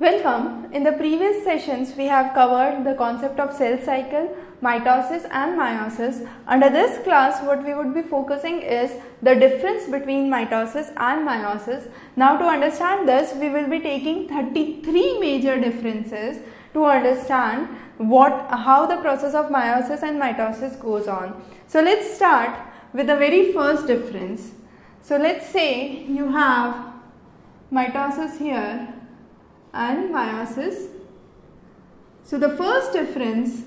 Welcome. In the previous sessions, we have covered the concept of cell cycle, mitosis and meiosis. Under this class, what we would be focusing is the difference between mitosis and meiosis. Now, to understand this, we will be taking 33 major differences to understand how the process of meiosis and mitosis goes on. So, let's start with the very first difference. So, let's say you have mitosis here and meiosis. So the first difference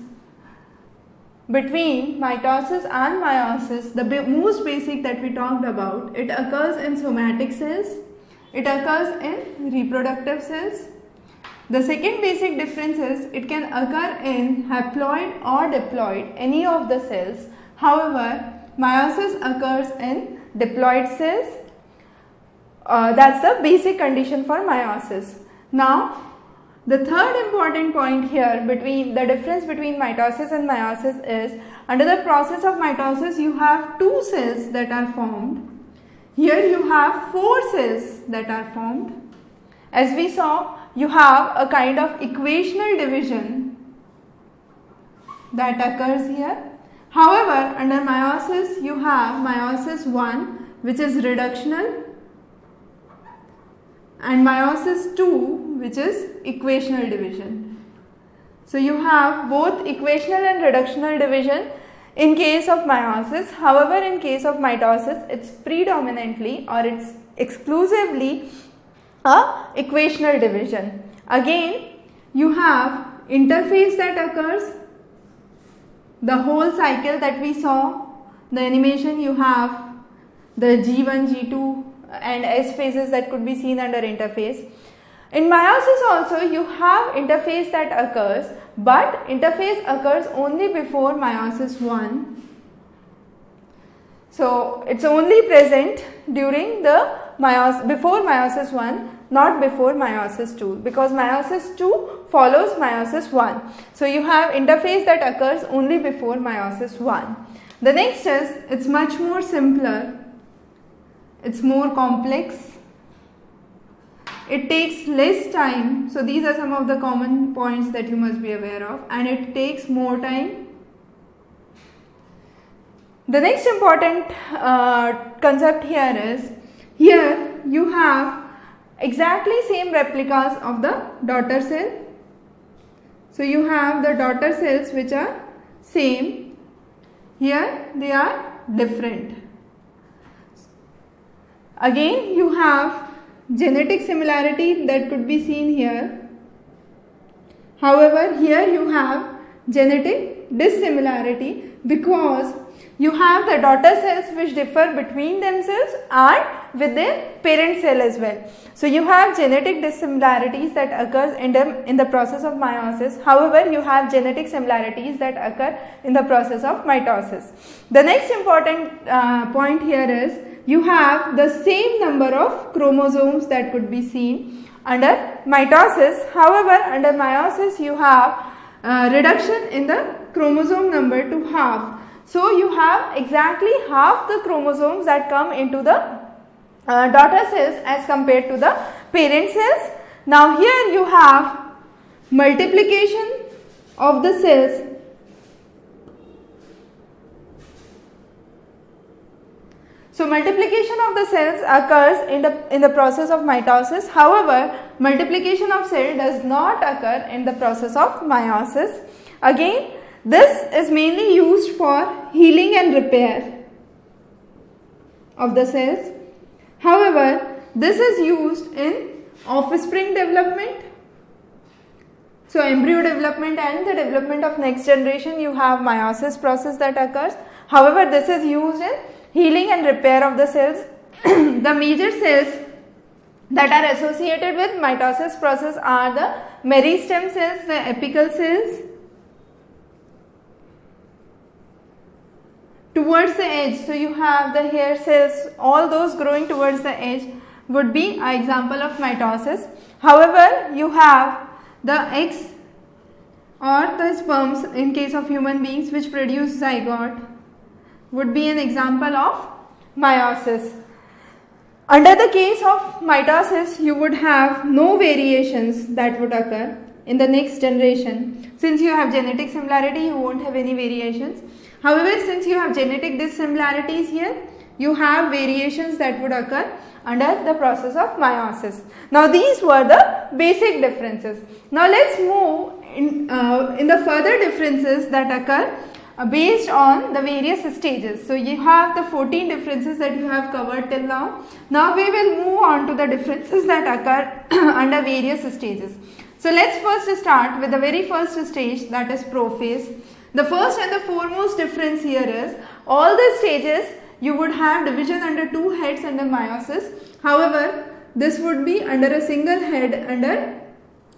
between mitosis and meiosis, the most basic that we talked about, it occurs in somatic cells, it occurs in reproductive cells. The second basic difference is it can occur in haploid or diploid, any of the cells. However, meiosis occurs in diploid cells. That's the basic condition for meiosis. Now, the third important point here between the difference between mitosis and meiosis is under the process of mitosis you have two cells that are formed. Here you have four cells that are formed. As we saw, you have a kind of equational division that occurs here. However, under meiosis you have meiosis 1 which is reductional and meiosis 2 which is equational division. So you have both equational and reductional division in case of meiosis. However, in case of mitosis, it's predominantly or it's exclusively a equational division. Again, you have interphase that occurs, the whole cycle that we saw, the animation you have the G1, G2 and S phases that could be seen under interphase. In meiosis also you have interphase that occurs, but interphase occurs only before meiosis 1. So it's only present during the before meiosis 1, not before meiosis 2, because meiosis 2 follows meiosis 1. So you have interphase that occurs only before meiosis 1. The next is, it's much more simpler. It's more complex, it takes less time, so these are some of the common points that you must be aware of, and it takes more time. The next important concept here is, here you have exactly same replicas of the daughter cell. So you have the daughter cells which are same, here they are different. Again, you have genetic similarity that could be seen here. However, here you have genetic dissimilarity because you have the daughter cells which differ between themselves and with their parent cell as well. So you have genetic dissimilarities that occurs in the process of meiosis. However, you have genetic similarities that occur in the process of mitosis. The next important point here is, you have the same number of chromosomes that could be seen under mitosis. However, under meiosis you have reduction in the chromosome number to half. So you have exactly half the chromosomes that come into the daughter cells as compared to the parent cells. Now here you have multiplication of the cells. So multiplication of the cells occurs in the process of mitosis. However, multiplication of cell does not occur in the process of meiosis. Again, this is mainly used for healing and repair of the cells. However, this is used in offspring development. So embryo development and the development of next generation, you have meiosis process that occurs. However, this is used in healing and repair of the cells. The major cells that are associated with mitosis process are the meristem cells, the apical cells. Towards the edge, so you have the hair cells, all those growing towards the edge would be an example of mitosis. However, you have the eggs or the sperms in case of human beings which produce zygote would be an example of meiosis. Under the case of mitosis, you would have no variations that would occur in the next generation. Since you have genetic similarity, you won't have any variations. However, since you have genetic dissimilarities here, you have variations that would occur under the process of meiosis. Now, these were the basic differences. Now, let's move in the further differences that occur based on the various stages. So, you have the 14 differences that you have covered till now. Now, we will move on to the differences that occur under various stages. So, let's first start with the very first stage, that is prophase. The first and the foremost difference here is all the stages you would have division under two heads under meiosis. However, this would be under a single head under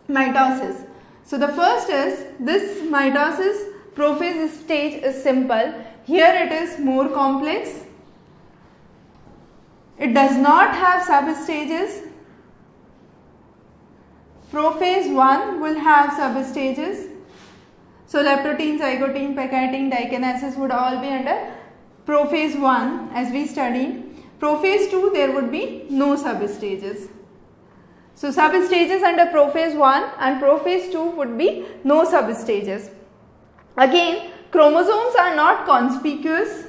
mitosis. So, the first is this mitosis prophase stage is simple. Here it is more complex. It does not have substages. Prophase 1 will have substages. So, leptotene, zygotene, pectine, dikinases would all be under prophase 1 as we studied. Prophase 2 there would be no substages. So, substages under prophase 1 and prophase 2 would be no substages. Again, chromosomes are not conspicuous.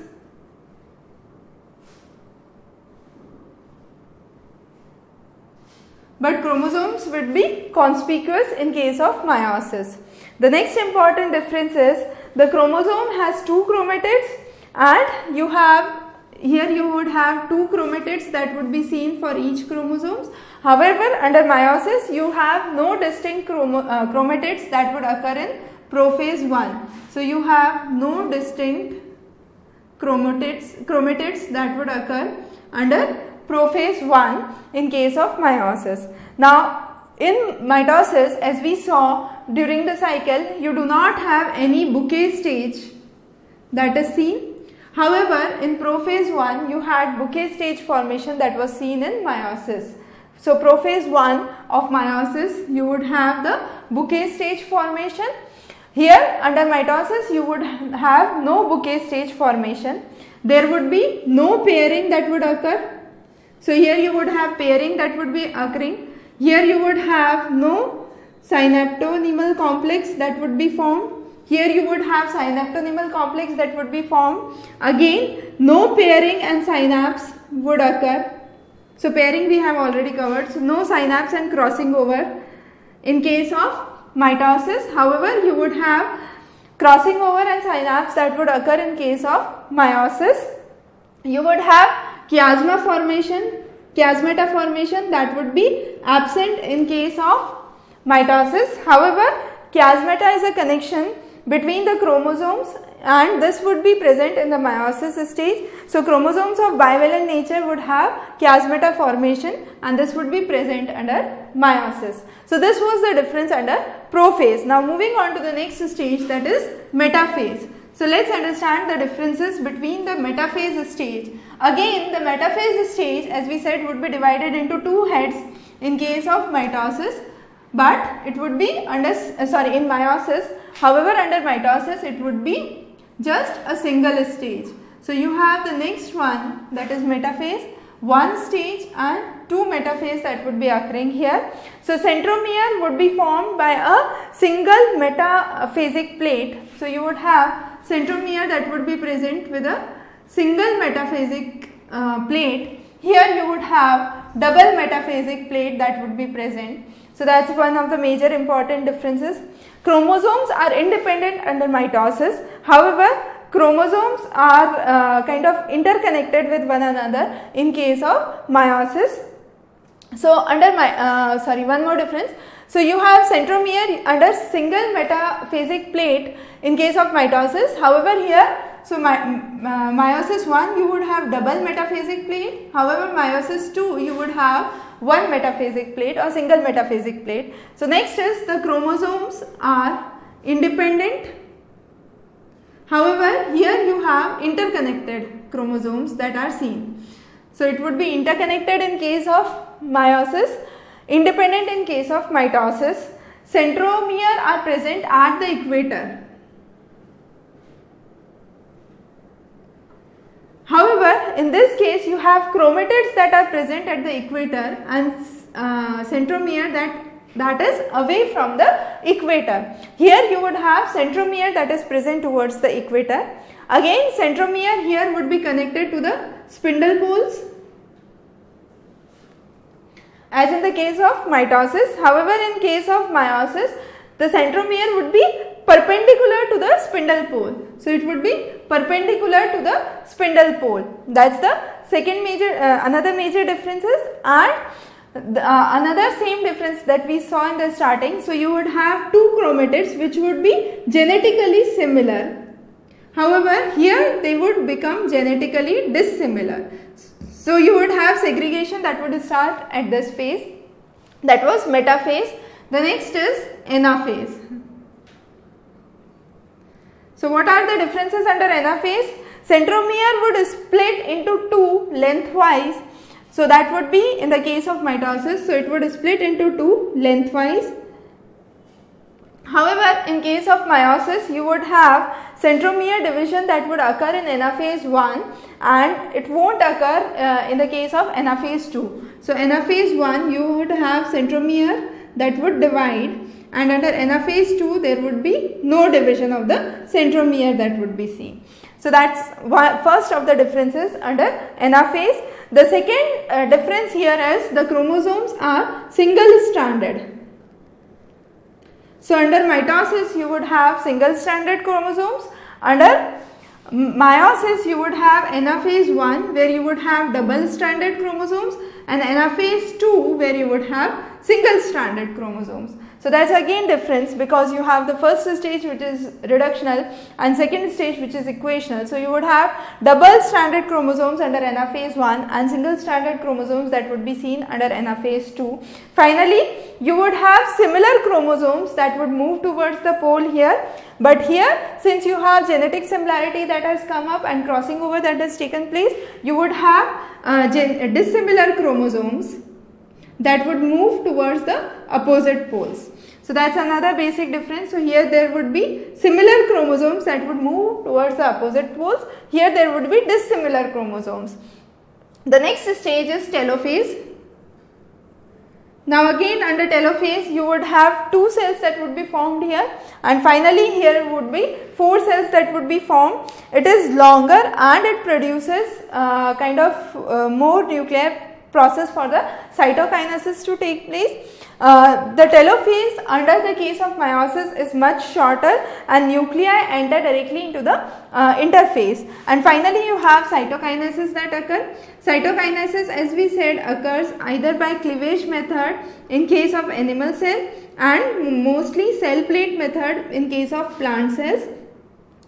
But chromosomes would be conspicuous in case of meiosis. The next important difference is the chromosome has two chromatids, and you have here you would have two chromatids that would be seen for each chromosomes. However, under meiosis you have no distinct chromatids that would occur in prophase 1. So, you have no distinct chromatids that would occur under prophase 1 in case of meiosis. Now, in mitosis, as we saw during the cycle, you do not have any bouquet stage that is seen. However, in prophase 1 you had bouquet stage formation that was seen in meiosis. So, prophase 1 of meiosis you would have the bouquet stage formation. Here under mitosis you would have no bouquet stage formation. There would be no pairing that would occur. So, here you would have pairing that would be occurring. Here you would have no synaptonymal complex that would be formed. Here you would have synaptonymal complex that would be formed. Again, no pairing and synapse would occur. So, pairing we have already covered. So, no synapse and crossing over in case of mitosis. However, you would have crossing over and synapse that would occur in case of meiosis. You would have chiasma formation, chiasmata formation that would be absent in case of mitosis. However, chiasmata is a connection between the chromosomes and this would be present in the meiosis stage. So, chromosomes of bivalent nature would have chiasmata formation and this would be present under meiosis. So, this was the difference under prophase. Now, moving on to the next stage, that is metaphase. So, let us understand the differences between the metaphase stage. Again, the metaphase stage, as we said, would be divided into two heads in case of mitosis, but it would be under in meiosis. However, under mitosis it would be just a single stage. So, you have the next one, that is metaphase, one stage and two metaphase that would be occurring here. So, centromere would be formed by a single metaphasic plate. So, you would have centromere that would be present with a single metaphasic plate. Here you would have double metaphasic plate that would be present. So, that is one of the major important differences. Chromosomes are independent under mitosis. However, chromosomes are kind of interconnected with one another in case of meiosis. So, under one more difference. So, you have centromere under single metaphasic plate in case of mitosis. However, here, so meiosis 1 you would have double metaphasic plate. However, meiosis 2 you would have one metaphasic plate or single metaphasic plate. So, next is the chromosomes are independent. However, here you have interconnected chromosomes that are seen. So, it would be interconnected in case of meiosis, independent in case of mitosis. Centromere are present at the equator. However, in this case you have chromatids that are present at the equator and centromere that is away from the equator. Here you would have centromere that is present towards the equator. Again, centromere here would be connected to the spindle poles as in the case of mitosis. However, in case of meiosis, the centromere would be perpendicular to the spindle pole. So, it would be perpendicular to the spindle pole. That is the second major, another major differences. And another same difference that we saw in the starting. So, you would have two chromatids which would be genetically similar. However, here they would become genetically dissimilar. So, you would have segregation that would start at this phase, that was metaphase. The next is anaphase. So, what are the differences under anaphase? Centromere would split into two lengthwise. So, that would be in the case of mitosis. So, it would split into two lengthwise. However, in case of meiosis, you would have centromere division that would occur in anaphase 1 and it won't occur in the case of anaphase 2. So, anaphase 1 you would have centromere that would divide, and under anaphase 2 there would be no division of the centromere that would be seen. So, that is first of the differences under anaphase. The second difference here is the chromosomes are single stranded. So, under mitosis you would have single stranded chromosomes. Under meiosis you would have anaphase 1 where you would have double stranded chromosomes and anaphase 2 where you would have single stranded chromosomes. So, that is again difference because you have the first stage which is reductional and second stage which is equational. So, you would have double stranded chromosomes under anaphase 1 and single stranded chromosomes that would be seen under anaphase 2. Finally, you would have similar chromosomes that would move towards the pole here, but here since you have genetic similarity that has come up and crossing over that has taken place, you would have dissimilar chromosomes that would move towards the opposite poles. So, that is another basic difference. So, here there would be similar chromosomes that would move towards the opposite poles, here there would be dissimilar chromosomes. The next stage is telophase. Now, again under telophase you would have two cells that would be formed here, and finally here would be four cells that would be formed. It is longer and it produces kind of more nuclear process for the cytokinesis to take place. The telophase under the case of meiosis is much shorter and nuclei enter directly into the interphase, and finally you have cytokinesis that occur. Cytokinesis, as we said, occurs either by cleavage method in case of animal cell and mostly cell plate method in case of plant cells.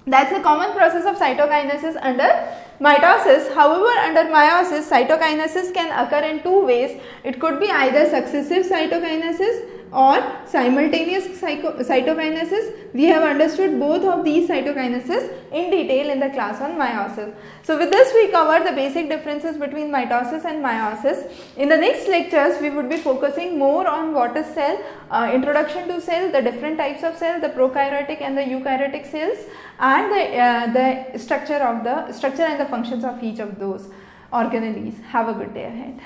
That is a common process of cytokinesis under mitosis. However, under meiosis, cytokinesis can occur in two ways. It could be either successive cytokinesis or simultaneous cytokinesis. We have understood both of these cytokinesis in detail in the class on meiosis. So, with this we cover the basic differences between mitosis and meiosis. In the next lectures, we would be focusing more on what is cell, introduction to cell, the different types of cell, the prokaryotic and the eukaryotic cells, and the structure and the functions of each of those organelles. Have a good day ahead.